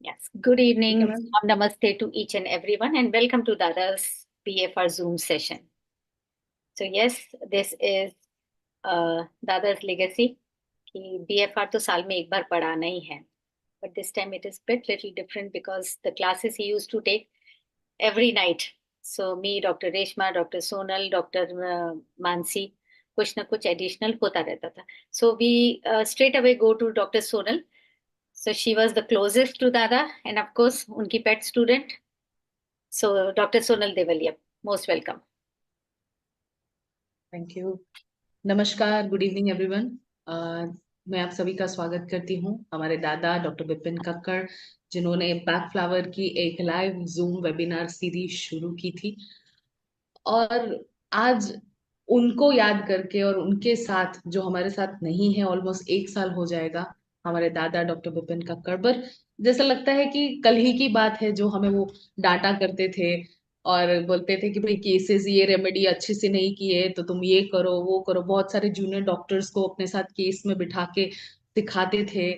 Yes. Good ठीक है evening. Ma'am. Namaste to each and everyone, and welcome to Dada's BFR Zoom session. So yes, this is Dada's legacy कि BFR तो साल में एक बार पढ़ाना ही है. But this time it is bit little different because the classes he used to take every night. So me, Dr. Reshma, Dr. Sonal, Dr. Mansi, कुछ ना कुछ additional होता रहता था. So we straight away go to Dr. Sonal. So she was the closest to Dada, and of course, unki pet student. So Dr. Sonal Devalia, most welcome. Thank you. नमस्कार, good evening everyone. मैं आप सभी का स्वागत करती हूँ हमारे दादा डॉक्टर विपिन कक्कड़, जिन्होंने बैक फ्लावर की एक लाइव जूम वेबिनार सीरीज शुरू की थी। और आज उनको याद करके और उनके साथ जो हमारे साथ नहीं है, ऑलमोस्ट एक साल हो जाएगा हमारे दादा डॉक्टर विपिन कक्कड़ पर। जैसा लगता है कि कल ही की बात है, जो हमें वो डांटा करते थे और बोलते थे कि भाई केसेस ये रेमेडी अच्छे से नहीं किए तो तुम ये करो वो करो। बहुत सारे जूनियर डॉक्टर्स को अपने साथ केस में बिठा के सिखाते थे।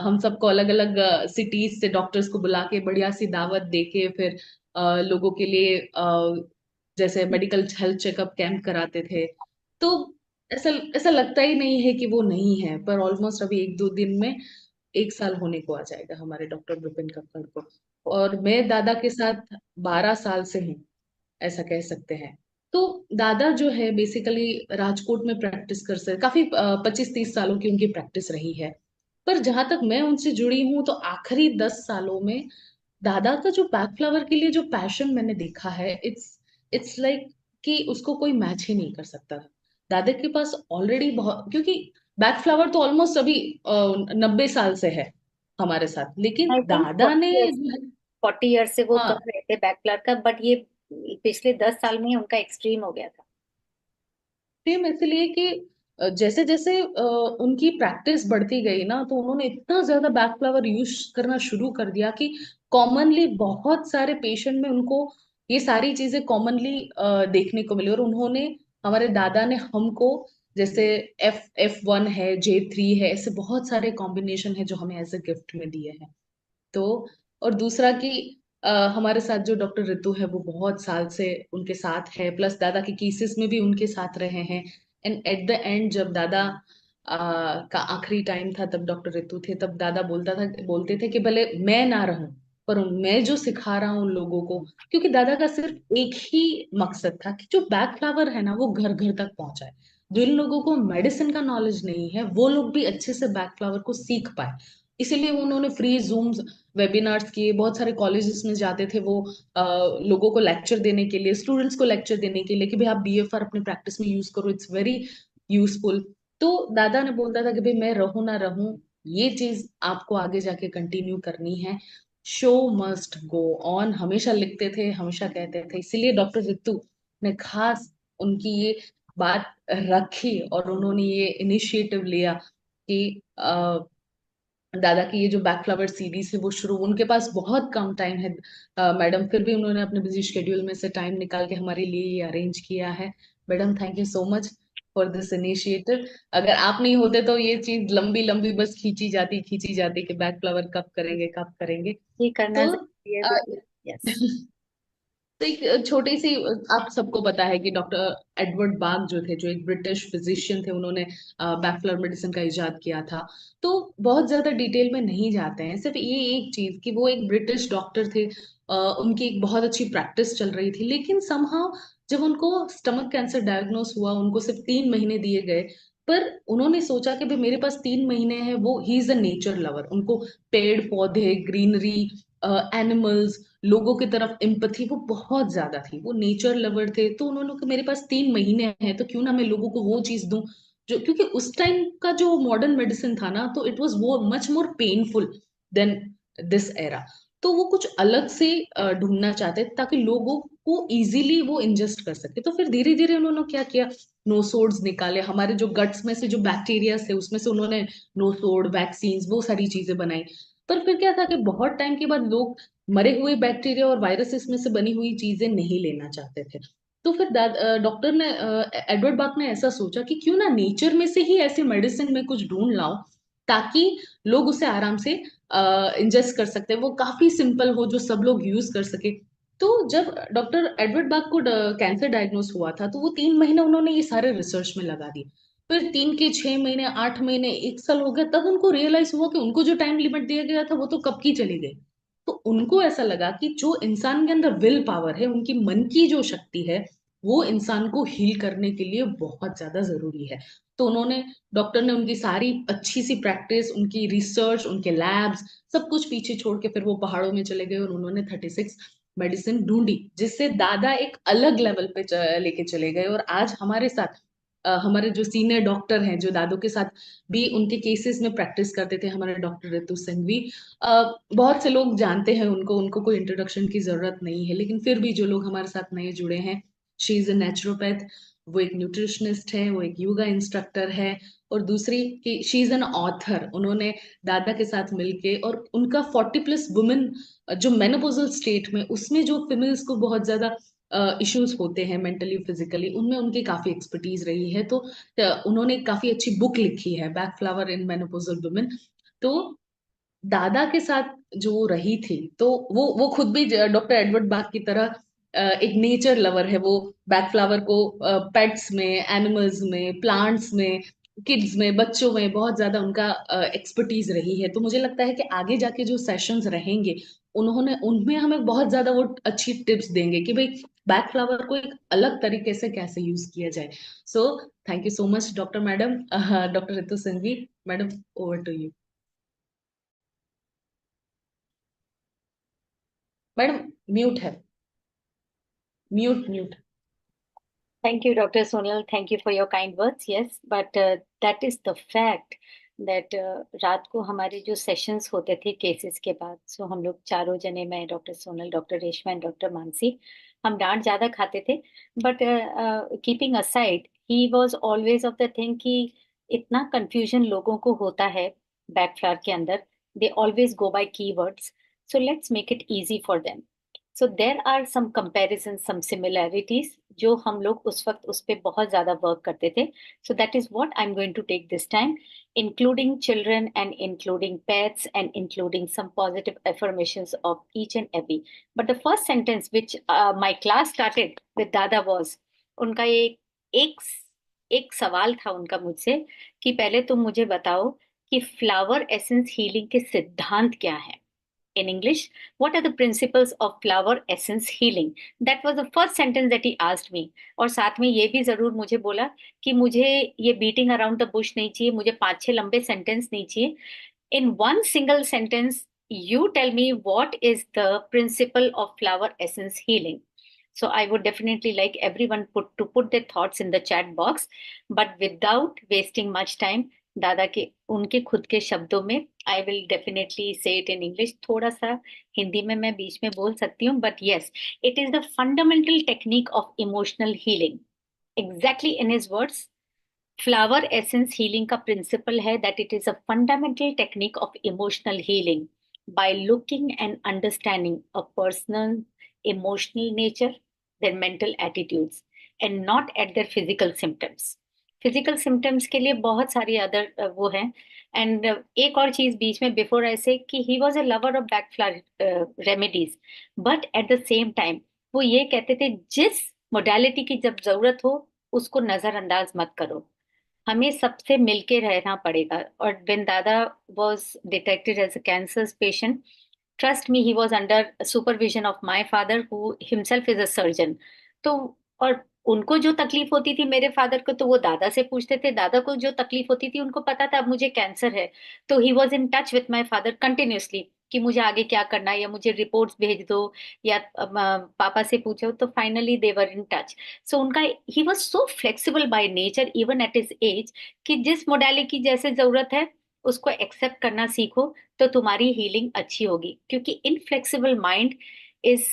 हम सबको अलग अलग सिटीज से डॉक्टर्स को बुला के बढ़िया सी दावत दे के फिर लोगों के लिए जैसे मेडिकल हेल्थ चेकअप कैंप कराते थे। तो ऐसा ऐसा लगता ही नहीं है कि वो नहीं है, पर ऑलमोस्ट अभी एक दो दिन में एक साल होने को आ जाएगा हमारे डॉक्टर विपिन कक्कड़ को। और मैं दादा के साथ 12 साल से हूँ, ऐसा कह सकते हैं। तो दादा जो है बेसिकली राजकोट में प्रैक्टिस कर से काफी 25-30 सालों की उनकी प्रैक्टिस रही है। पर जहां तक मैं उनसे जुड़ी हूँ तो आखिरी 10 सालों में दादा का जो बैक फ्लावर के लिए जो पैशन मैंने देखा है, इट्स लाइक कि उसको कोई मैच ही नहीं कर सकता। दादा के पास ऑलरेडी बहुत, क्योंकि बैक फ्लावर तो ऑलमोस्ट अभी 90 साल से है हमारे साथ, लेकिन आई थिंक दादा ने 40 ईयर से वो कर हाँ, रहे थे बैकलर का, बट ये पिछले 10 साल में ही उनका एक्सट्रीम हो गया था. सेम इसलिए कि जैसे जैसे उनकी प्रैक्टिस बढ़ती गई ना, तो उन्होंने इतना ज्यादा बैक फ्लावर यूज करना शुरू कर दिया कि कॉमनली बहुत सारे पेशेंट में उनको ये सारी चीजें कॉमनली देखने को मिली। और उन्होंने, हमारे दादा ने हमको, जैसे F1 है, J3 है, ऐसे बहुत सारे कॉम्बिनेशन है जो हमें एज ए गिफ्ट में दिए हैं। तो और दूसरा कि हमारे साथ जो डॉक्टर रितु है वो बहुत साल से उनके साथ है, प्लस दादा के केसेस में भी उनके साथ रहे हैं। एंड एट द एंड जब दादा का आखिरी टाइम था, तब डॉक्टर रितु थे, तब दादा बोलते थे कि भले मैं ना रहूं, पर मैं जो सिखा रहा हूँ लोगों को, क्योंकि दादा का सिर्फ एक ही मकसद था कि जो बैक फ्लावर है ना वो घर घर तक पहुंचाए। जिन लोगों को मेडिसिन का नॉलेज नहीं है वो लोग भी अच्छे से बैक फ्लावर को सीख पाए। इसीलिए उन्होंने फ्री जूम वेबिनार्स किए, बहुत सारे कॉलेजेस में जाते थे वो लोगों को लेक्चर देने के लिए, स्टूडेंट्स को लेक्चर देने के लिए कि भाई आप बीएफआर अपने प्रैक्टिस में यूज करो, इट्स वेरी यूजफुल। तो दादा ने बोलता था कि भाई मैं रहूं ना रहूं, ये चीज आपको आगे जाके कंटिन्यू करनी है। शो मस्ट गो ऑन हमेशा लिखते थे, हमेशा कहते थे। इसीलिए डॉक्टर रितु ने खास उनकी ये बात रखी और उन्होंने ये इनिशिएटिव लिया कि दादा की ये जो बैक फ्लावर सीरीज है वो शुरू, उनके पास बहुत कम टाइम है मैडम, फिर भी उन्होंने अपने बिजी शेड्यूल में से टाइम निकाल के हमारे लिए ये अरेंज किया है। Madam, thank you so much for this initiative. अगर आप नहीं होते तो ये चीज लंबी लंबी बस खींची जाती कि बैक फ्लावर कब करेंगे कब करेंगे। ये करना तो जरूरी है, अ, बिल्कुल. यस. तो एक छोटी सी, आप सबको पता है कि डॉक्टर एडवर्ड बाग जो थे, जो एक ब्रिटिश फिजिशियन थे, उन्होंने बैकफ्लोर मेडिसिन का इजाद किया था। तो बहुत ज्यादा डिटेल में नहीं जाते हैं, सिर्फ ये एक चीज कि वो एक ब्रिटिश डॉक्टर थे। उनकी एक बहुत अच्छी प्रैक्टिस चल रही थी, लेकिन समहाउ जब उनको स्टमक कैंसर डायग्नोस हुआ, उनको सिर्फ 3 महीने दिए गए। पर उन्होंने सोचा कि भाई मेरे पास 3 महीने हैं, वो he is a nature lover, उनको पेड़ पौधे, ग्रीनरी, एनिमल्स, लोगों की तरफ एम्पथी वो बहुत ज्यादा थी, वो नेचर लवर थे। तो उन्होंने कहा मेरे पास 3 महीने हैं तो क्यों ना मैं लोगों को वो चीज दूं जो, क्योंकि उस टाइम का जो मॉडर्न मेडिसिन था ना, तो इट वाज वो much more painful than this era. तो वो कुछ अलग से ढूंढना चाहते थे ताकि लोगों को इजीली वो इंजेस्ट कर सके। तो फिर धीरे धीरे उन्होंने क्या किया, नोसोड्स निकाले, हमारे जो गट्स में से जो बैक्टीरिया थे उसमें से उन्होंने नोसोड वैक्सीन वो सारी चीजें बनाई। पर फिर क्या था कि बहुत टाइम के बाद लोग मरे हुए बैक्टीरिया और वायरसेस में से बनी हुई चीजें नहीं लेना चाहते थे। तो फिर डॉक्टर ने, एडवर्ड बाक ने ऐसा सोचा कि क्यों ना नेचर में से ही ऐसे मेडिसिन में कुछ ढूंढ लाऊं ताकि लोग उसे आराम से इंजेस्ट कर सकते हैं, वो काफी सिंपल हो जो सब लोग यूज कर सके। तो जब डॉक्टर एडवर्ड बाग को कैंसर डायग्नोस हुआ था तो वो 3 महीने उन्होंने ये सारे रिसर्च में लगा दिए। फिर 3 के 6 महीने 8 महीने 1 साल हो गया, तब उनको रियलाइज हुआ कि उनको जो टाइम लिमिट दिया गया था वो तो कब की चली गई। तो उनको ऐसा लगा कि जो इंसान के अंदर विल पावर है, उनकी मन की जो शक्ति है, वो इंसान को हील करने के लिए बहुत ज्यादा जरूरी है। तो उन्होंने, डॉक्टर ने उनकी सारी अच्छी सी प्रैक्टिस, उनकी रिसर्च, उनके लैब्स, सब कुछ पीछे छोड़ के फिर वो पहाड़ों में चले गए और उन्होंने 36 मेडिसिन ढूंढी, जिससे दादा एक अलग लेवल पे लेके चले गए। और आज हमारे साथ हमारे जो सीनियर डॉक्टर हैं, जो दादू के साथ भी उनके केसेस में प्रैक्टिस करते थे, हमारे डॉक्टर रितु सिंघवी, बहुत से लोग जानते हैं उनको, उनको कोई इंट्रोडक्शन की जरूरत नहीं है, लेकिन फिर भी जो लोग हमारे साथ नए जुड़े हैं, शी इज अ नेचुरोपैथ, वो एक न्यूट्रिशनिस्ट है, वो एक योगा इंस्ट्रक्टर है, और दूसरी कि शी इज एन ऑथर। उन्होंने दादा के साथ मिलके, और उनका 40+ वुमेन जो मेनोपोजल स्टेट में, उसमें जो फीमेल्स को बहुत ज्यादा इश्यूज होते हैं मेंटली फिजिकली, उनमें उनकी काफी एक्सपर्टीज रही है। तो उन्होंने काफी अच्छी बुक लिखी है, back flower in menopausal women. तो दादा के साथ जो रही थी, तो वो खुद भी डॉक्टर एडवर्ड बाग की तरह एक नेचर लवर है। वो बैकफ्लावर को पेट्स में, एनिमल्स में, प्लांट्स में, किड्स में, बच्चों में बहुत ज्यादा उनका एक्सपर्टीज रही है। तो मुझे लगता है कि आगे जाके जो सेशंस रहेंगे, उन्होंने उनमें हमें बहुत ज्यादा वो अच्छी टिप्स देंगे कि भाई बैकफ्लावर को एक अलग तरीके से कैसे यूज किया जाए। So thank you so much doctor madam, doctor Ritu Singhvi madam, over to you. Madam mute है, mute mute. Thank you, Dr. Sonal. Thank you for your kind words. Yes, but that is the fact that रात को हमारे जो sessions होते थे cases के बाद, सो हम लोग चारों जने, मैं, doctor Sonal, doctor Reshma and doctor Mansi, हम डांट ज्यादा खाते थे। But keeping aside, he was always of the thing कि इतना कंफ्यूजन लोगों को होता है बैकफ्लावर के अंदर, they always go by keywords, so let's make it easy for them. So there are some comparison, some similarities जो हम लोग उस वक्त उस पर बहुत ज्यादा वर्क करते थे। So that is what I am going to take this time, including children and including pets and including some positive affirmations of each and every. But the first sentence which my class started with Dada was, उनका एक एक सवाल था उनका मुझसे कि पहले तुम मुझे बताओ कि फ्लावर एसेंस हीलिंग के सिद्धांत क्या है। In English, what are the principles of flower essence healing? That was the first sentence that he asked me. और साथ में ये भी जरूर मुझे बोला कि मुझे ये बीटिंग अराउंड द बुश नहीं चाहिए, मुझे 5-6 लंबे सेंटेंस नहीं चाहिए। In one single sentence, you tell me what is the principle of flower essence healing. So I would definitely like everyone to put their thoughts in the chat box, but without wasting much time, दादा के उनके खुद के शब्दों में, I will definitely से it in English, थोड़ा सा हिंदी में मैं बीच में बोल सकती हूँ, but yes, it is the fundamental technique of emotional healing. Exactly in his words, flower essence healing का प्रिंसिपल है that it is a fundamental technique of emotional healing by looking and understanding a personal emotional nature, their mental attitudes, and not at their physical symptoms. Physical symptoms के लिए बहुत सारी other वो हैं। And एक और चीज बीच में before I say that he was a lover of Bach flower remedies, but at the same time वो ये कहते थे जिस मोडालिटी की जब जरूरत हो उसको नजरअंदाज मत करो, हमें सबसे मिलके रहना पड़ेगा। और when दादा was detected as a cancer patient, trust me, he was under supervision of my father who himself is a surgeon. तो और उनको जो तकलीफ होती थी मेरे फादर को, तो वो दादा से पूछते थे, दादा को जो तकलीफ होती थी उनको पता था अब मुझे कैंसर है, तो he was in touch with my father continuously कि मुझे आगे क्या करना है, या मुझे रिपोर्ट्स भेज दो, या पापा से पूछो। तो finally they were in touch. So उनका, he was so flexible by nature even at his age, कि जिस मोडालिटी की जैसे जरूरत है उसको एक्सेप्ट करना सीखो तो तुम्हारी हीलिंग अच्छी होगी, क्योंकि inflexible mind is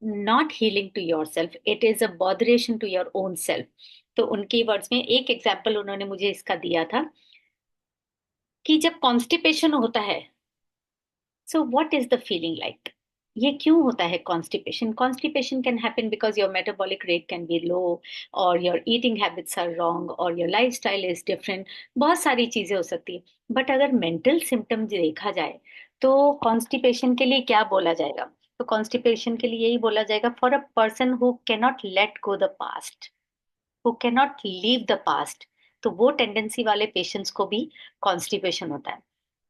not healing to your self, it is a botheration to your own self. तो उनकी वर्ड्स में एक एग्जाम्पल उन्होंने मुझे इसका दिया था कि जब कॉन्स्टिपेशन होता है, so what is the feeling like, ये क्यों होता है constipation? Constipation can happen because your metabolic rate can be low, और your eating habits are wrong, और your life style is different. बहुत सारी चीजें हो सकती है। बट अगर मेंटल सिम्टम्स देखा जाए तो कॉन्स्टिपेशन के लिए क्या बोला जाएगा? तो कॉन्स्टिपेशन के लिए यही बोला जाएगा, for a person who cannot let go the past, who cannot leave the past. तो वो टेंडेंसी वाले पेशेंट्स को भी कॉन्स्टिपेशन होता है।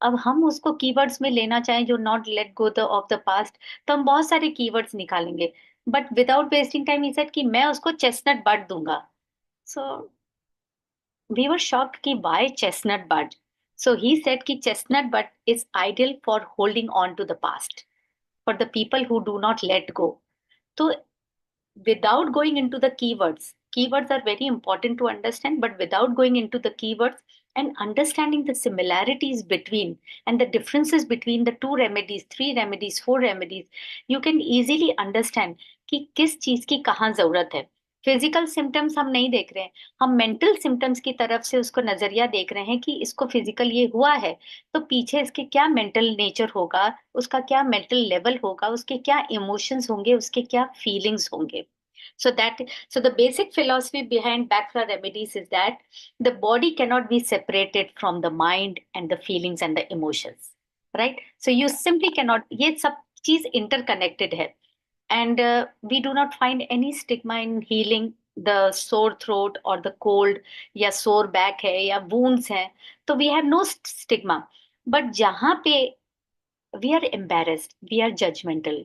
अब हम उसको कीवर्ड्स में लेना चाहें जो not let go the of the past, तो हम बहुत सारे कीवर्ड्स निकालेंगे। But without wasting time he said कि मैं उसको चेस्टनट बड दूंगा। सो वी वर शॉक्ड कि why chestnut bud? So he said कि chestnut bud is ideal for holding on to the past, for the people who do not let go. तो without going into the keywords are very important to understand, but without going into the keywords and understanding the similarities between and the differences between the two remedies, three remedies, four remedies, you can easily understand कि किस चीज की कहाँ जरूरत है। Physical symptoms हम नहीं देख रहे हैं, हम मेंटल सिम्टम्स की तरफ से उसको नजरिया देख रहे हैं कि इसको फिजिकल ये हुआ है, तो पीछे इसके क्या मेंटल नेचर होगा, उसका क्या मेंटल लेवल होगा, उसके क्या इमोशंस होंगे, उसके क्या फीलिंग्स होंगे। So that, so the basic philosophy behind backflow remedies is that the body cannot be separated from the mind and the feelings and the emotions, right? So you simply cannot, ये सब चीज interconnected है। And we do not find any stigma in healing the sore throat or the cold, या sore back है या wounds है, तो we have no stigma। but जहाँ पे we are embarrassed, we are judgmental,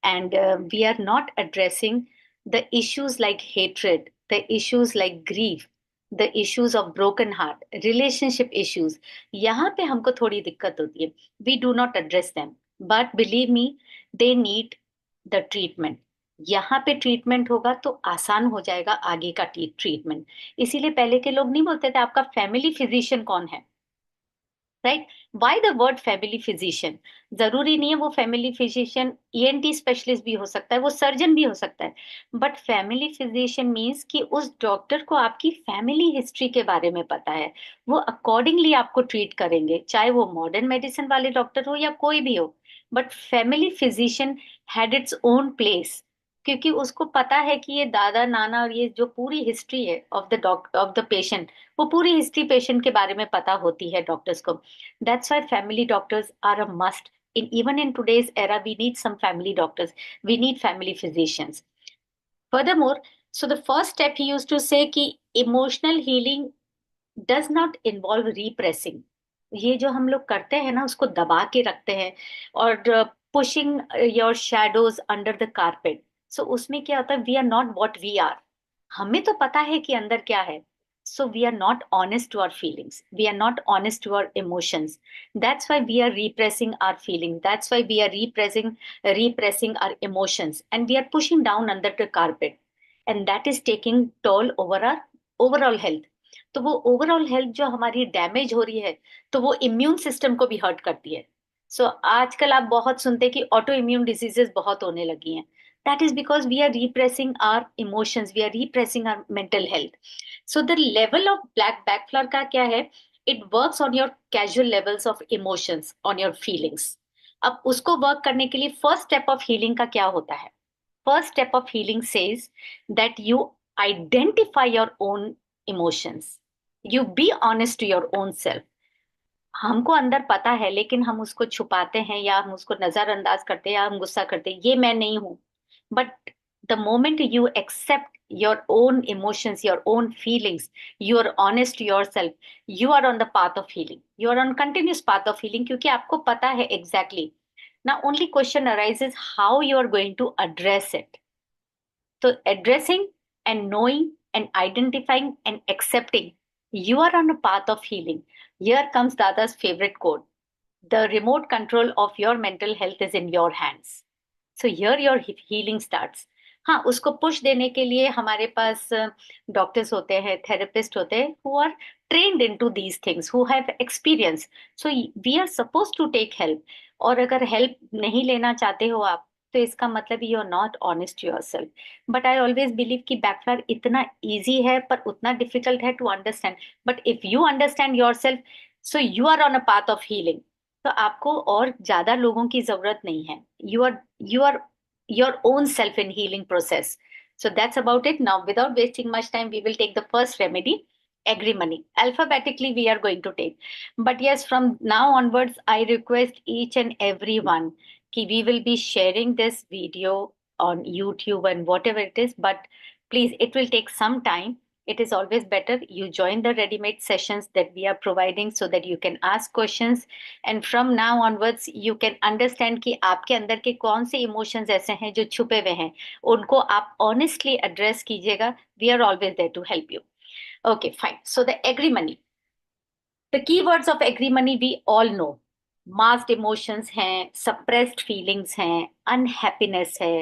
and we are not addressing the issues like hatred, the issues like grief, the issues of broken heart, relationship issues. यहाँ पे हमको थोड़ी दिक्कत होती है। We do not address them, but believe me, they need the treatment। यहाँ पे treatment होगा तो आसान हो जाएगा आगे का ट्रीटमेंट। इसीलिए पहले के लोग नहीं बोलते थे आपका फैमिली फिजिशियन कौन है, right? Why the word family physician? जरूरी नहीं है वो फैमिली फिजिशियन ईएनटी स्पेशलिस्ट भी हो सकता है, वो सर्जन भी हो सकता है। बट फैमिली फिजिशियन मीन्स कि उस डॉक्टर को आपकी फैमिली हिस्ट्री के बारे में पता है, वो अकॉर्डिंगली आपको ट्रीट करेंगे, चाहे वो मॉडर्न मेडिसिन वाले डॉक्टर हो या कोई भी हो। But family physician had its own place, क्योंकि उसको पता है कि ये दादा नाना और ये जो पूरी हिस्ट्री है of the doctor of the patient, वो पूरी हिस्ट्री पेशेंट के बारे में पता होती है डॉक्टर्स को। That's why family doctors are a must. Even in today's era, we need some family doctors. We need family physicians. Furthermore, so the first step he used to say कि emotional healing does not involve repressing। ये जो हम लोग करते हैं ना, उसको दबा के रखते हैं, और pushing your shadows under the carpet. So उसमें क्या होता है, we are not what we are. हमें तो पता है कि अंदर क्या है, so we are not honest to our feelings, we are not honest to our emotions, that's why we are repressing our feelings, that's why we are repressing our emotions, and we are pushing down under the carpet, and that is taking toll over our overall health। तो वो overall health जो हमारी damage हो रही है, तो वो immune system को भी हर्ट करती है। सो आजकल आप बहुत सुनते हैं कि ऑटो इम्यून डिजीजेस बहुत होने लगी हैं। That is because we are repressing our emotions, we are repressing our mental health. So the level of black Bach flower का क्या है, it works on your casual levels of emotions, on your feelings. अब उसको work करने के लिए first step of healing का क्या होता है? First step of healing says that you identify your own emotions, you be honest to your own self. हमको अंदर पता है लेकिन हम उसको छुपाते हैं, या हम उसको नजरअंदाज करते हैं, या हम गुस्सा करते हैं, ये मैं नहीं हूं। But the moment you accept your own emotions, your own feelings, you are honest to your self, you are on the path of healing, you are on continuous path of healing, क्योंकि आपको पता है exactly. ना only question arises how you are going to address it. So addressing and knowing and identifying and accepting, you are on a path of healing. Here comes Dada's favorite quote. The remote control of your mental health is in your hands. So here your healing starts. हाँ, उसको push देने के लिए हमारे पास doctors होते हैं, therapist होते हैं, who are trained in to these things, who have experience. So we are suppose to take help. और अगर हेल्प नहीं लेना चाहते हो आप, तो इसका मतलब you are not honest your self. But I always believe कि बैकफायर इतना ईजी है पर उतना डिफिकल्ट है to understand. But if you understand your self, so you are on a path of healing. तो आपको और ज्यादा लोगों की जरूरत नहीं है. You are your own self in healing process. So that's about it. Now, without wasting much time, we will take the first remedy, agrimony. Alphabetically, we are going to take. But yes, from now onwards, I request each and every one कि we will be sharing this video on YouTube and whatever it is. But please, it will take some time. It is always better you join the ready-made sessions that we are providing so that you can ask questions. And from now onwards you can understand कि आपके अंदर के कौन से emotions ऐसे हैं जो छुपे हुए हैं, उनको आप ऑनेस्टली एड्रेस कीजिएगा. We are always there to help you. Okay fine. So the agrimony, the key words of agrimony we all know. Masked emotions हैं, सप्रेस्ड फीलिंग्स हैं, अनहैप्पीनेस है,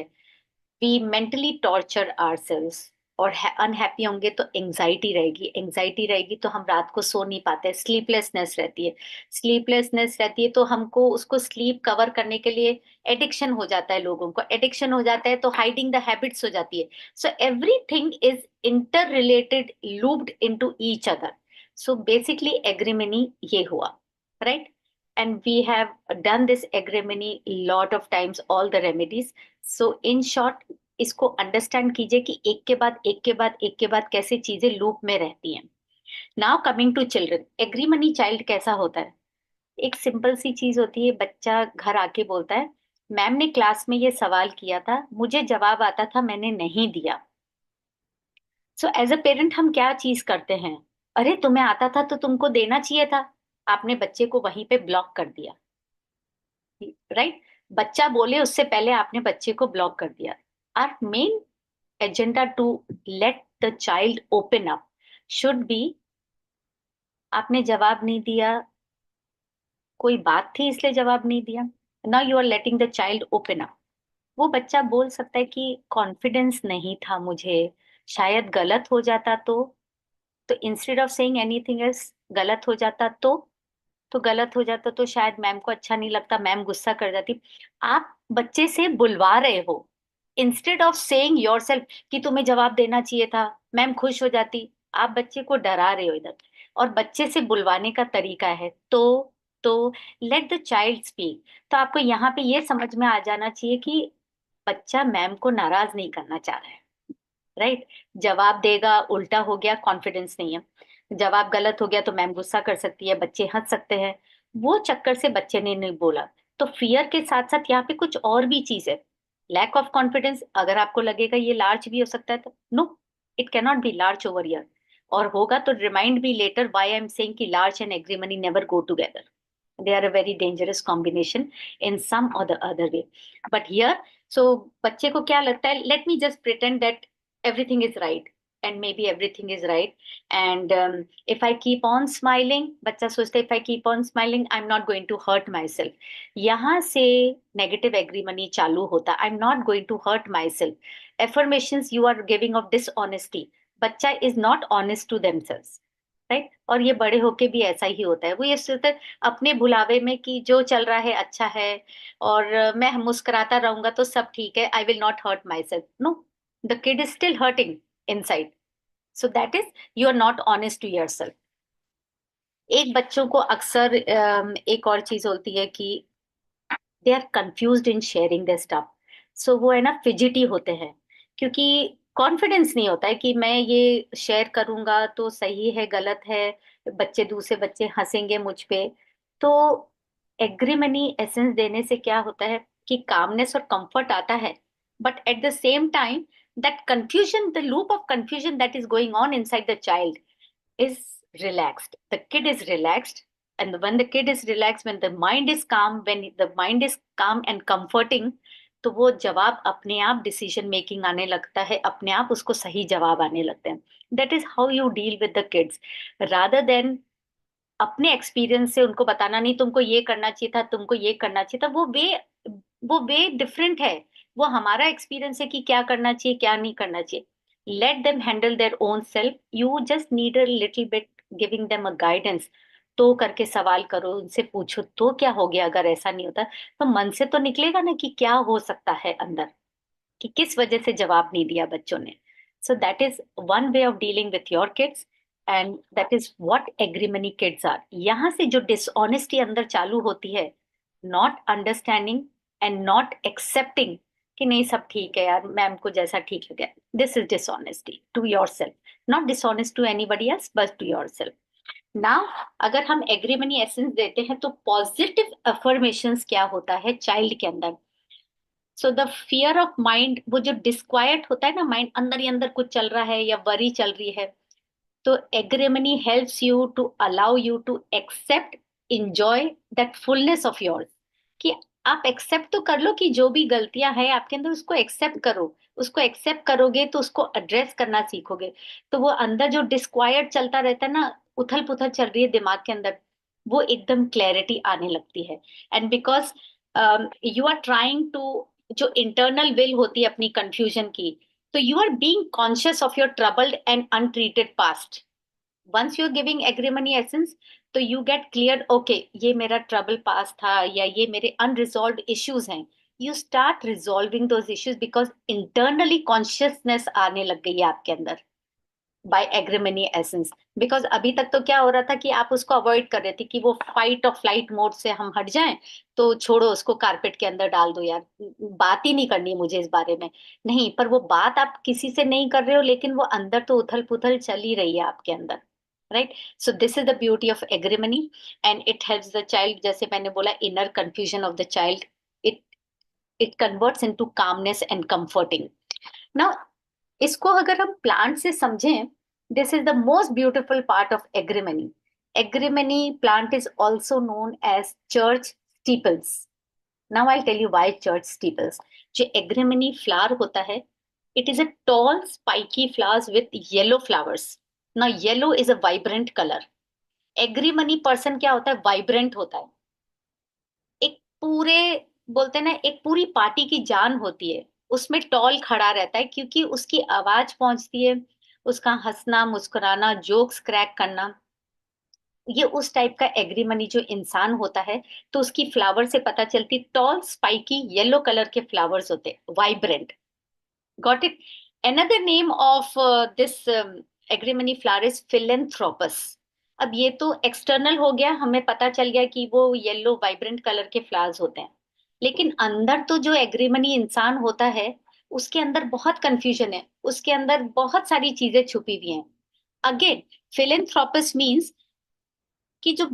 वी मेंटली टॉर्चर आवरसेल्व्स. और unhappy होंगे तो anxiety रहेगी, anxiety रहेगी तो हम रात को सो नहीं पाते, स्लीपलेसनेस रहती है. स्लीपलेसनेस रहती है तो हमको उसको स्लीप कवर करने के लिए एडिक्शन हो जाता है, लोगों को एडिक्शन हो जाता है तो हाइडिंग द हैबिट्स हो जाती है. So everything is inter related, looped into each other. So basically एग्रीमनी ये हुआ, right. And we have done this agrimony lot of times, all the remedies. So in short, इसको अंडरस्टैंड कीजिए कि एक के बाद एक के बाद एक के बाद कैसे चीजें लूप में रहती हैं. Now coming to children, agrimony child कैसा होता है? एक सिंपल सी चीज होती है. बच्चा घर आके बोलता है, मैम ने क्लास में ये सवाल किया था, मुझे जवाब आता था, मैंने नहीं दिया. सो एज अ पेरेंट हम क्या चीज करते हैं? अरे तुम्हें आता था तो तुमको देना चाहिए था. आपने बच्चे को वहीं पे ब्लॉक कर दिया, राइट. बच्चा बोले उससे पहले आपने बच्चे को ब्लॉक कर दिया. Our main agenda to let the child open up should be, आपने जवाब नहीं दिया, कोई बात थी इसलिए जवाब नहीं दिया. Now you are letting the child open up. वो बच्चा बोल सकता है कि कॉन्फिडेंस नहीं था मुझे, शायद गलत हो जाता तो instead of saying anything else, गलत हो जाता तो गलत हो जाता तो शायद मैम को अच्छा नहीं लगता, मैम गुस्सा कर जाती. आप बच्चे से बुलवा रहे हो इंस्टेड ऑफ सेइंग योरसेल्फ कि तुम्हें जवाब देना चाहिए था, मैम खुश हो जाती. आप बच्चे को डरा रहे हो इधर, और बच्चे से बुलवाने का तरीका है तो लेट द चाइल्ड स्पीक. तो आपको यहाँ पे ये समझ में आ जाना चाहिए कि बच्चा मैम को नाराज नहीं करना चाह रहा है, राइट. जवाब देगा, उल्टा हो गया, कॉन्फिडेंस नहीं है. जवाब गलत हो गया तो मैम गुस्सा कर सकती है, बच्चे हंस सकते हैं. वो चक्कर से बच्चे ने नहीं बोला. तो फियर के साथ साथ यहाँ पे कुछ और भी चीज है. लैक ऑफ कॉन्फिडेंस, अगर आपको लगेगा ये लार्ज भी हो सकता है तो no, it cannot be large over year. और होगा तो remind me later why I am saying कि large and agrimony never go together. they are a very dangerous combination in some or the other way. But here, so बच्चे को क्या लगता है, let me just pretend that everything is right, and maybe everything is right. And if I keep on smiling, बच्चा सोचता है if I keep on smiling I'm not going to hurt myself. यहाँ से negative agreement चालू होता, I'm not going to hurt myself. Affirmations you are giving of dishonesty. बच्चा is not honest to themselves, right. और ये बड़े होके भी ऐसा ही होता है. वो ये सोचता है अपने भुलावे में कि जो चल रहा है अच्छा है, और मैं मुस्कुराता रहूंगा तो सब ठीक है, I will not hurt my self. No, the kid is still hurting inside. So that is you are not honest to your self. एक बच्चों को अक्सर एक और चीज होती है कि they are confused in sharing the stuff. So वो है ना, फिजिटी होते हैं, क्योंकि कॉन्फिडेंस नहीं होता है कि मैं ये शेयर करूंगा तो सही है गलत है, बच्चे दूसरे बच्चे हंसेंगे मुझ पे. तो एग्रीमनी एसेंस देने से क्या होता है कि कामनेस और कंफर्ट आता है, but at the same time that confusion, the loop of confusion that is going on inside the child is relaxed. The kid is relaxed. And when the kid is relaxed, when the mind is calm, when the mind is calm and comforting, तो वो जवाब अपने आप decision making आने लगता है, अपने आप उसको सही जवाब आने लगते हैं. That is how you deal with the kids, rather than अपने एक्सपीरियंस से उनको बताना नहीं तुमको ये करना चाहिए था, तुमको ये करना चाहिए था. वो वे डिफरेंट है. वो हमारा एक्सपीरियंस है कि क्या करना चाहिए क्या नहीं करना चाहिए. Let them handle their own self. You just need a little bit giving them a guidance. तो करके सवाल करो, उनसे पूछो तो क्या हो गया अगर ऐसा नहीं होता. तो मन से तो निकलेगा ना कि क्या हो सकता है अंदर, कि किस वजह से जवाब नहीं दिया बच्चों ने. So that is one way of dealing with your kids. And that is what agrimony kids are. यहाँ से जो डिसऑनेस्टी अंदर चालू होती है, not understanding and not accepting कि नहीं सब ठीक है यार, मैम को जैसा ठीक लगे, this is dishonesty to your self, not dishonest to anybody else but to your self. Now अगर हम एग्रीमनी एसेंस देते हैं तो पॉजिटिव अफर्मेशंस क्या होता है चाइल्ड के अंदर। So the fear of mind, वो जो डिस्क्वाइट होता है ना, माइंड अंदर ही अंदर कुछ चल रहा है या वरी चल रही है, तो agrimony helps you to allow you to accept, enjoy that fullness of yours. कि आप एक्सेप्ट तो कर लो कि जो भी गलतियां हैं आपके अंदर उसको एक्सेप्ट करो। उसको एक्सेप्ट करोगे तो उसको एड्रेस करना सीखोगे। तो वो अंदर जो डिस्क्वायर्ड चलता रहता है ना, उथल पुथल चल रही है दिमाग के अंदर, वो एकदम क्लैरिटी आने लगती है। And because you are trying to, जो इंटरनल विल होती है अपनी कंफ्यूजन की, तो you are being conscious of your troubled and untreated past. Once you are giving agrimony essence, तो यू गेट क्लियर, ओके ये मेरा ट्रबल पास था या ये मेरे अनरिजॉल्व इश्यूज हैं। You start resolving those issues because internally consciousness आने लग गई है आपके अंदर बाय एग्रीमनी एसेंस। बिकॉज अभी तक तो क्या हो रहा था कि आप उसको अवॉइड कर रहे थे कि वो फाइट और फ्लाइट मोड से हम हट जाएं, तो छोड़ो उसको कारपेट के अंदर डाल दो यार, बात ही नहीं करनी मुझे इस बारे में। नहीं, पर वो बात आप किसी से नहीं कर रहे हो, लेकिन वो अंदर तो उथल पुथल चल ही रही है आपके अंदर, right. So this is the beauty of agrimony and it helps the child, जैसे मैंने बोला, inner confusion of the child, it it converts into calmness and comforting. Now इसको अगर हम प्लांट से समझें, this is the most beautiful part of agrimony. Agrimony plant is also known as church steeples. Now I tell you why church steeples. जो agrimony flower होता है, it is a tall spiky flowers with yellow flowers. ना yellow is a vibrant colour. Agrimony person क्या होता है, vibrant होता है। एक पूरे, बोलते हैं ना, एक पूरी पार्टी की जान होती है उसमें, टॉल खड़ा रहता है क्योंकि उसकी आवाज पहुंचती है, उसका हंसना मुस्कुराना, जोक्स क्रैक करना, ये उस टाइप का एग्रीमनी जो इंसान होता है। तो उसकी फ्लावर से पता चलती, टॉल स्पाइकी येलो कलर के फ्लावर्स होते, vibrant. Got it. Another name of this agrimony flower is philanthropus. अब ये तो एक्सटर्नल हो गया, हमें पता चल गया कि वो येलो वाइब्रेंट कलर के फ्लावर्स होते हैं, लेकिन अंदर तो जो एग्रीमनी इंसान होता है उसके अंदर बहुत कंफ्यूजन है, उसके अंदर बहुत सारी चीजें छुपी हुई हैं। अगेन, फिलेंथ्रोपस मीन्स कि जो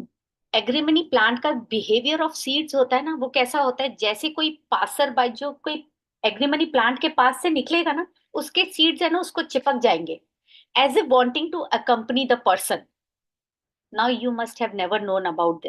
एग्रीमनी प्लांट का बिहेवियर ऑफ सीड्स होता है ना, वो कैसा होता है, जैसे कोई पासर बाय जो कोई एग्रीमनी प्लांट के पास से निकलेगा ना, उसके सीड्स है ना उसको चिपक जाएंगे, as a wanting to accompany the person. Now you must have never known about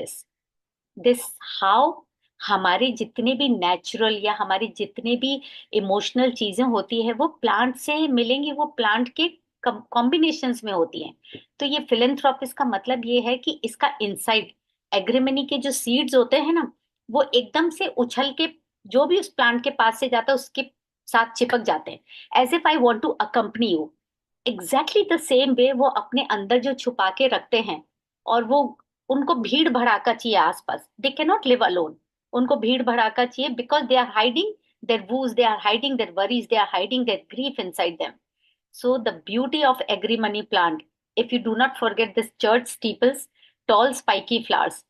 this how हमारे जितने भी नेचुरल या हमारी जितने भी इमोशनल चीजें होती है वो प्लांट से मिलेंगी, वो प्लांट के कॉम्बिनेशंस में होती हैं। तो ये फिलेंथ्रोपिस का मतलब ये है कि इसका इनसाइड, एग्रीमनी के जो सीड्स होते हैं ना, वो एकदम से उछल के जो भी उस प्लांट के पास से जाता है उसके साथ चिपक जाते हैं, as if I want to accompany you. Exactly the same way वो अपने अंदर जो छुपा के रखते हैं, और वो, उनको भीड़ भड़ाका चाहिए आसपास, they can not live alone. उनको भीड़ भड़ाका चाहिए because they are hiding their woes, they are hiding their worries, they are hiding their grief inside them. So the beauty of agri-money plant, if you do not forget this church steeples, tall spiky flowers.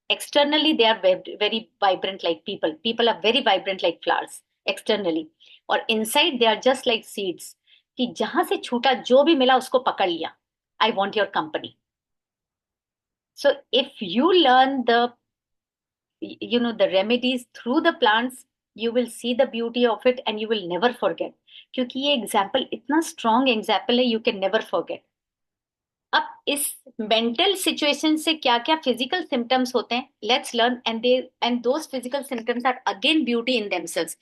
Externally, they are very, very vibrant like people. People are very vibrant like flowers externally. और inside, they are just like seeds. कि जहां से छूटा जो भी मिला उसको पकड़ लिया. I want your company. So if you learn the remedies through the plants, you will see the beauty of it and you will never forget. क्योंकि ये एग्जाम्पल इतना स्ट्रॉन्ग एग्जाम्पल है, यू कैन नेवर फॉरगेट। अब इस mental situation से क्या क्या physical symptoms होते हैं, let's learn. And those physical symptoms are again beauty in themselves.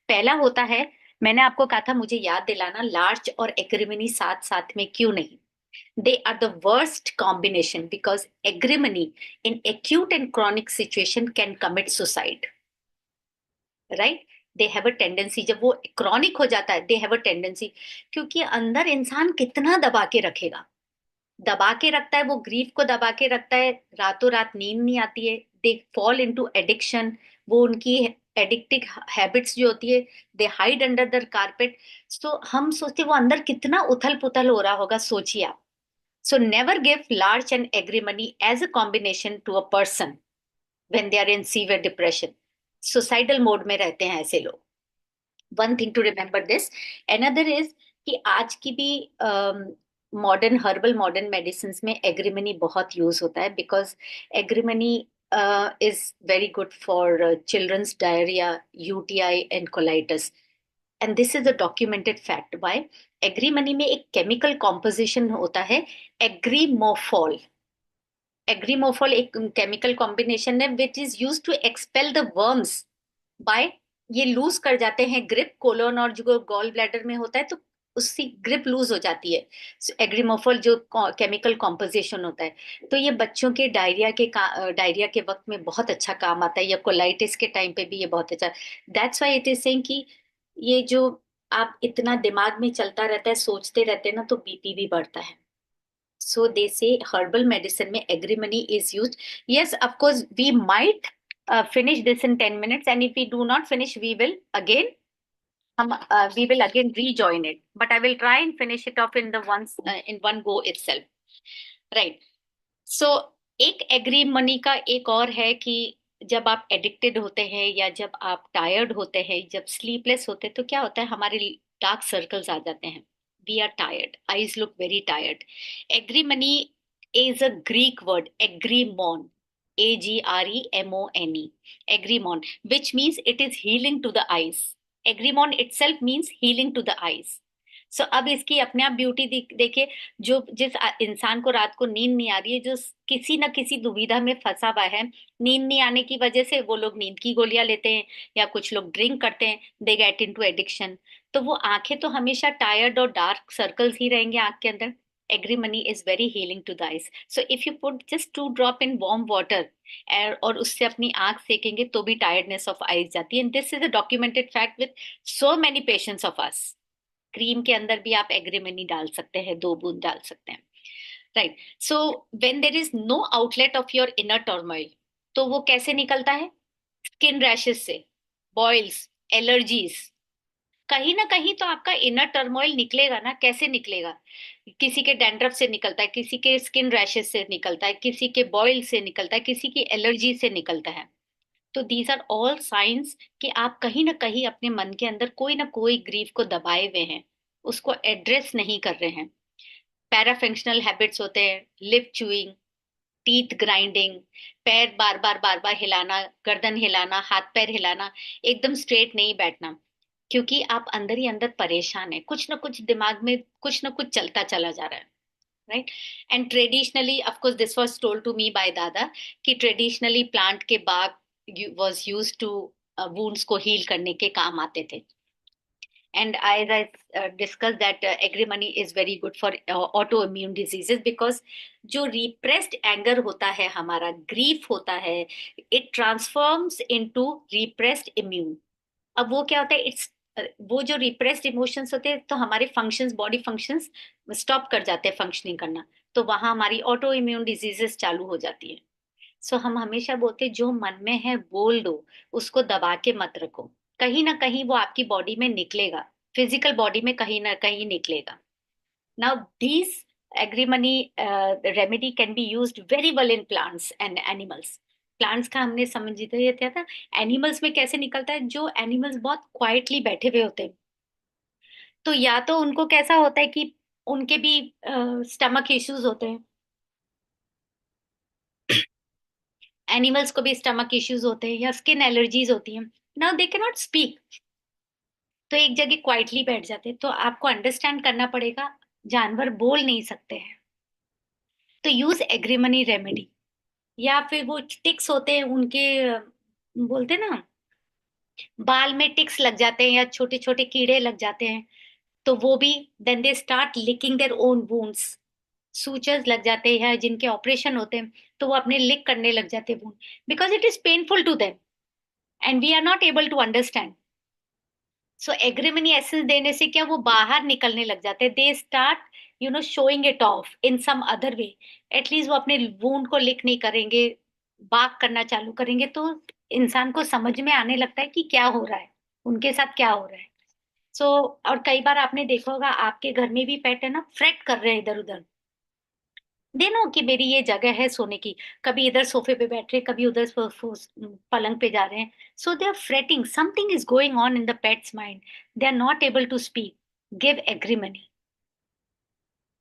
पहला होता है, मैंने आपको कहा था मुझे याद दिलाना, लार्च और एग्रीमनी साथ साथ में क्यों नहीं। They are the worst combination because agrimony in acute and chronic situation can commit suicide. Right? They have a tendency, जब वो क्रॉनिक हो जाता है, they have a tendency, क्योंकि अंदर इंसान कितना दबा के रखेगा, दबा के रखता है, वो ग्रीफ को दबा के रखता है, रातों रात नींद नहीं आती है, दे फॉल इनटू एडिक्शन, वो उनकी एडिक्टिव हैबिट्स जो होती है, दे हाइड अंडर द कारपेट। तो हम सोचते वो अंदर कितना उथल पुथल हो रहा होगा, सोचिए आप। So never give large and agrimony as a combination to a person when they are in severe depression. Suicidal mode में रहते हैं ऐसे लोग. One thing to remember this. Another is कि आज की भी मॉडर्न हर्बल मॉडर्न मेडिसिन में एग्रीमनी बहुत यूज होता है, because agrimony is very good for children's diarrhoea, UTI and colitis. And this is a documented fact. Why? Agrimony में एक केमिकल कॉम्पोजिशन होता है, एग्रीमोफॉल. एग्रीमोफॉल एक केमिकल कॉम्बिनेशन है which is use to expel the worms by. ये loose कर जाते हैं ग्रिप, कोलोन और जो गॉल ब्लैडर में होता है, तो उसकी ग्रिप लूज हो जाती है. एग्रीमोफॉल जो केमिकल कॉम्पोजिशन होता है, तो ये बच्चों के डायरिया के वक्त में बहुत अच्छा काम आता है, या कोलाइटिस के टाइम पे भी ये बहुत अच्छा. That's why it is saying कि ये जो आप इतना दिमाग में चलता रहता है, सोचते रहते हैं ना, तो बीपी भी बढ़ता है. So they say herbal medicine में agrimony is used. Yes, of course, we might finish this in 10 minutes, and if we do not finish, we will again rejoin it. But I will try and finish it off in one go itself. Right. So एक agrimony का एक और है कि जब आप addicted होते हैं या जब आप टायर्ड होते हैं, जब स्लीपलेस होते हैं, तो क्या होता है, हमारे डार्क सर्कल्स आ जाते हैं. We are tired. Eyes look very tired. Agrimony is a Greek word, agrimon, Agremone, agrimon, which means it is healing to the eyes. Agrimon itself means healing to the eyes. सो अब इसकी अपने आप beauty देखिए. जो जिस इंसान को रात को नींद नहीं आ रही है, जो किसी न किसी दुविधा में फंसा हुआ है, नींद नहीं आने की वजह से वो लोग नींद की गोलियां लेते हैं, या कुछ लोग ड्रिंक करते हैं, दे गेट इनटू एडिक्शन. तो वो आंखें तो हमेशा टायर्ड और डार्क सर्कल्स ही रहेंगे आंख के अंदर. Agrimony is very healing to the eyes. So if you put just 2 drop in warm water और उससे अपनी आंख सेकेंगे, तो भी टायर्डनेस ऑफ आइज जाती है. And this is a documented fact with so many patients of us. Cream के अंदर भी आप एग्रीमनी डाल सकते हैं, 2 बूंद डाल सकते हैं. Right. So when there is no outlet of your inner turmoil, तो वो कैसे निकलता है? स्किन रैशेस से, बॉइल्स, एलर्जीज. कहीं ना कहीं तो आपका इनर टर्मोइल निकलेगा ना. कैसे निकलेगा? किसी के डैंड्रफ से निकलता है, किसी के स्किन रैशेस से निकलता है, किसी के बॉइल से निकलता है, किसी की एलर्जी से निकलता है. तो दीज आर ऑल साइंस कि आप कहीं ना कहीं अपने मन के अंदर कोई ना कोई ग्रीफ को दबाए हुए हैं, उसको एड्रेस नहीं कर रहे हैं. पैराफंक्शनल हैबिट्स होते हैं, लिप चूइंग, टीथ ग्राइंडिंग, पैर बार बार हिलाना, गर्दन हिलाना, हाथ पैर हिलाना, एकदम स्ट्रेट नहीं बैठना, क्योंकि आप अंदर ही अंदर परेशान है. कुछ ना कुछ दिमाग में कुछ ना कुछ चलता चला जा रहा है. Right. And traditionally, of course, this was told to me by दादा, कि ट्रेडिशनली प्लांट के बाग वाज यूज्ड टू वुंड्स को हील करने के काम आते थे. And as I discussed that agrimony is very good for autoimmune diseases, because जो repressed anger होता है, हमारा grief होता है, it transforms into repressed immune. अब वो क्या होता है, वो जो रिप्रेस्ड इमोशंस होते हैं, तो हमारे फंक्शंस, बॉडी फंक्शंस स्टॉप कर जाते हैं फंक्शनिंग करना, तो वहां हमारी ऑटो इम्यून डिजीजेस चालू हो जाती है. सो हम हमेशा बोलते हैं, जो मन में है बोल दो, उसको दबा के मत रखो. कहीं ना कहीं वो आपकी बॉडी में निकलेगा, फिजिकल बॉडी में कहीं ना कहीं निकलेगा. Now these एग्रीमनी remedy can be used very well in plants and animals. Plants का हमने समझ दिया था. एनिमल्स में कैसे निकलता है? जो एनिमल्स बहुत क्वाइटली बैठे हुए होते हैं, तो या तो उनको कैसा होता है कि उनके भी स्टमक इश्यूज होते हैं, एनिमल्स को भी स्टमक इश्यूज होते हैं, या स्किन एलर्जीज होती हैं. Now they can not speak, तो एक जगह क्वाइटली बैठ जाते हैं. तो आपको अंडरस्टैंड करना पड़ेगा, जानवर बोल नहीं सकते हैं, तो यूज एग्रीमनी रेमेडी. या फिर वो टिक्स होते हैं उनके, बोलते हैं ना, बाल में टिक्स लग जाते हैं या छोटे छोटे कीड़े लग जाते हैं, तो वो भी, then they start licking their own wounds. Sutures लग जाते हैं जिनके ऑपरेशन होते हैं, तो वो अपने लिक करने लग जाते हैं wound, because it is painful to them and we are not able to understand. So agrimony essence देने से क्या, वो बाहर निकलने लग जाते हैं. They start showing it off in some other way. At least वो अपने वुंड को लिक नहीं करेंगे, बाक करना चालू करेंगे, तो इंसान को समझ में आने लगता है कि क्या हो रहा है, उनके साथ क्या हो रहा है. सो और कई बार आपने देखा होगा, आपके घर में भी पेट है ना, फ्रेट कर रहे हैं इधर उधर, दे नो कि मेरी ये जगह है सोने की, कभी इधर सोफे पे बैठ रहे, कभी उधर पलंग पे जा रहे हैं. So they are fretting, something is going on in the pet's mind, they are not able to speak. Give agrimony,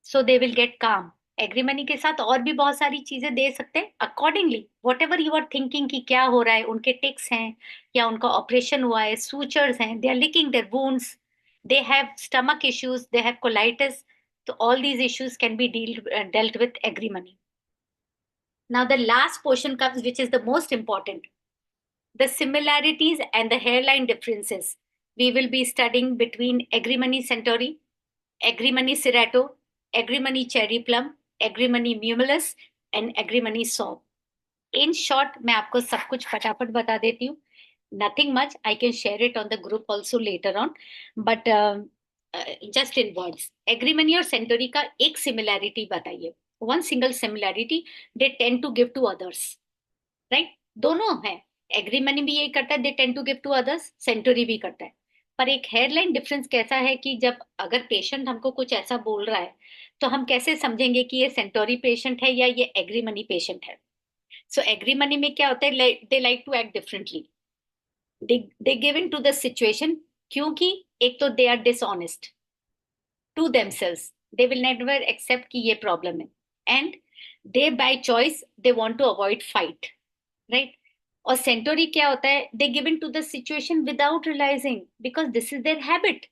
so they will get calm. Agrimony के साथ और भी बहुत सारी चीजें दे सकते हैं accordingly, whatever you are thinking कि क्या हो रहा है, उनके टिक्स हैं या उनका ऑपरेशन हुआ है, सूचर्स हैं, they are licking their wounds, they have stomach issues, they have colitis. तो all these issues can be dealt with agrimony. Now, the last portion comes, which is the most important, the similarities and the hairline differences. We will be studying between Agrimony centauri, Agrimony serrato, Agrimony cherry plum, Agrimony mumulus, and Agrimony saw. In short, मैं आपको सब कुछ फटाफट बता देती हूँ. Nothing much. I can share it on the group also later on. But just in words, Agrimony और Centauri का एक similarity बताइए. One single similarity, they tend to give to others. Right, दोनों है. एग्रीमनी भी यही करता है, they tend to give to others, centaury भी करता है. पर एक हेयरलाइन डिफरेंस कैसा है कि जब अगर पेशेंट हमको कुछ ऐसा बोल रहा है, तो हम कैसे समझेंगे कि ये सेंटोरी पेशेंट है या ये एग्रीमनी पेशेंट है. सो एग्रीमनी में क्या होता है, they like to act differently, they give in to the situation. क्योंकि एक तो they are dishonest to themselves, they will never accept कि ये प्रॉब्लम है, and they by choice they want to avoid fight. Right. और centaury क्या होता है, they give in to the situation without realizing, because this is their habit.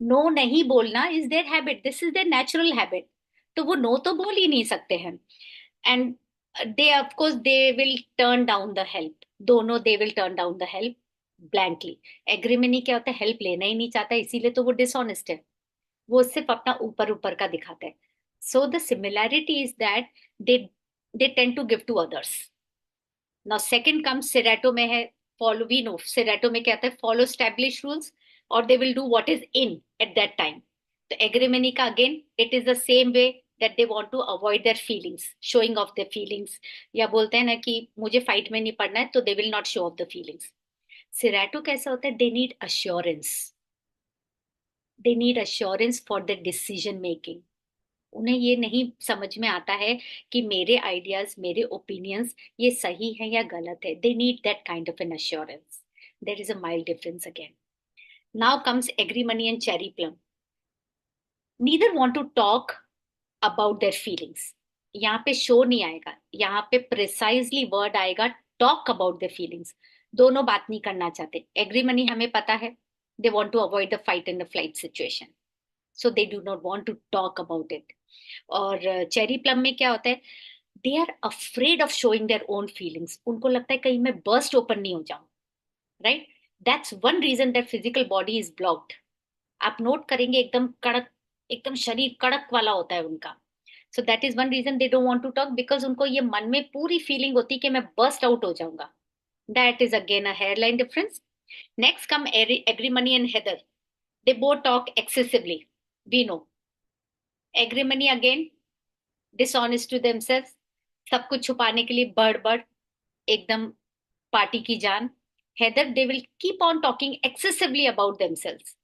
No नहीं बोलना is their habit, this is their natural habit. तो वो नो तो बोल ही नहीं सकते हैं. And they of course they will turn down the help, दोनों they will turn down the help blankly. Agrimony क्या होता है, हेल्प लेना ही नहीं चाहता, इसीलिए तो वो डिसऑनेस्ट है, वो सिर्फ अपना ऊपर ऊपर का दिखाता है. So the similarity is that they they tend to give to others. Now second comes cerato में है, फॉलो, वी नो सेरेटो में क्या होता है, फॉलो स्टैब्लिश रूल्स, और they will do what is in at that time. तो agrimony का again it is the same way, that they want to avoid their feelings, showing off their feelings, या बोलते हैं ना कि मुझे फाइट में नहीं पड़ना है, तो they will not show of the feelings. Cerato कैसा होता है, they need assurance, they need assurance for the decision making. उन्हें ये नहीं समझ में आता है कि मेरे आइडियाज, मेरे ओपिनियंस ये सही है या गलत है. They need that kind of an assurance. There is a mild difference again. Now comes agrimony and cherry plum. Neither want to talk about their feelings. यहाँ पे शो नहीं आएगा, यहाँ पे प्रिसाइजली वर्ड आएगा, टॉक अबाउट देयर फीलिंग्स. दोनों बात नहीं करना चाहते. एग्रीमनी हमें पता है, they want to avoid the fight in the flight situation, so they do not want to talk about it. और चेरी प्लम में क्या होता है, they are afraid of showing their own feelings. उनको लगता है कहीं मैं बर्स्ट ओपन नहीं हो जाऊं. Right. That's one reason that physical body is blocked. आप नोट करेंगे एकदम कड़क, एकदम शरीर कड़क वाला होता है उनका. So that is one reason they don't want to talk, because उनको ये मन में पूरी फीलिंग होती है कि मैं बर्स्ट आउट हो जाऊंगा. That is again a hairline difference. Next come agrimony and heather. They both talk excessively. We know agrimony again dishonest to themself, सब कुछ छुपाने के लिए बड़ बड़, एकदम पार्टी की जान. Heather, they will keep on talking excessively about themselves.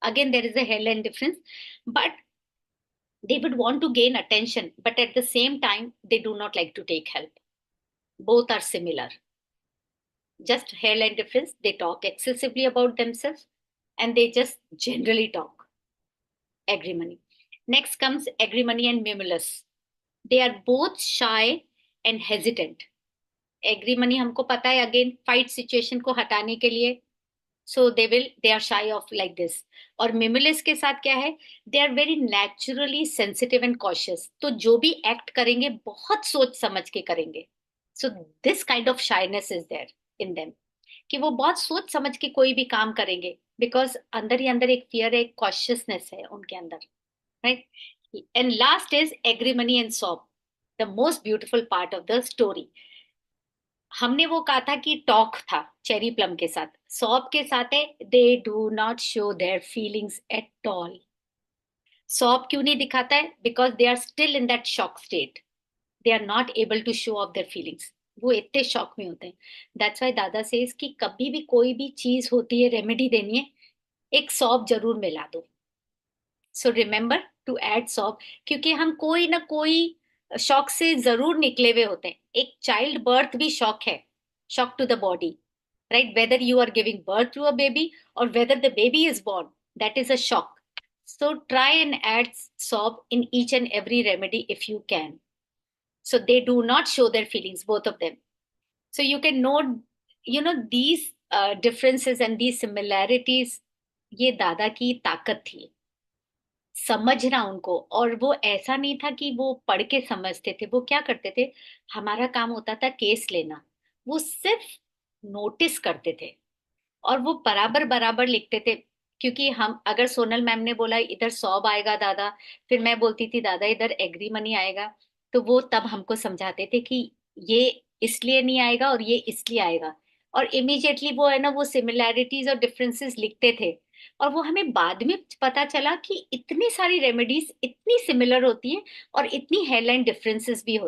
Again there is a hairline difference, but they would want to gain attention, but at the same time they do not like to take help. Both are similar, just hairline difference. They talk excessively about themselves, and they just generally talk. Agrimony. Next comes agrimony and mimulus. They are both shy and hesitant. एग्रीमनी हमको पता है, again fight situation को हटाने के लिए, so they are shy of like this. और mimulus के साथ क्या है, they are very naturally sensitive and cautious. तो जो भी एक्ट करेंगे बहुत सोच समझ के करेंगे. So this kind of shyness is there in them, कि वो बहुत सोच समझ के कोई भी काम करेंगे, बिकॉज अंदर ही अंदर एक फियर, एक कॉशियसनेस है उनके अंदर. Right. And last is एग्रीमनी and sob, the most beautiful part of the story. हमने वो कहा था कि टॉक था चेरी प्लम के साथ, सॉब के साथ है they do not show their feelings at all. Sob क्यों नहीं दिखाता है, because they are still in that shock state, they are not able to show off their feelings. वो इतने शॉक में होते हैं. दैट्स वाई दादा सेज कि कभी भी कोई भी चीज होती है, रेमेडी देनी है, एक सॉब जरूर मिला दो. So remember to add sob, क्योंकि हम कोई ना कोई शॉक से जरूर निकले हुए होते हैं। एक चाइल्ड बर्थ भी शॉक है, shock to the body, right? Whether you are giving birth to a baby और whether the baby is born, that is a shock. So try and add sob in each and every remedy if you can, so they do not show their feelings, both of them. So you can note, these differences and these similarities. ये दादा की ताकत थी, समझना उनको। और वो ऐसा नहीं था कि वो पढ़ के समझते थे, वो क्या करते थे, हमारा काम होता था केस लेना, वो सिर्फ नोटिस करते थे और वो बराबर बराबर लिखते थे। क्योंकि हम, अगर सोनल मैम ने बोला इधर सौब आएगा दादा, फिर मैं बोलती थी दादा इधर एग्री मनी आएगा, तो वो तब हमको समझाते थे कि ये इसलिए नहीं आएगा और ये इसलिए आएगा। और इमीडिएटली वो है ना, वो सिमिलैरिटीज और डिफरेंसेस लिखते थे। और वो हमें बाद में पता चला कि इतनी सारी रेमेडीज इतनी सिमिलर होती हैं और इतनी हेयरलाइन डिफरेंसेस भी होती हैं।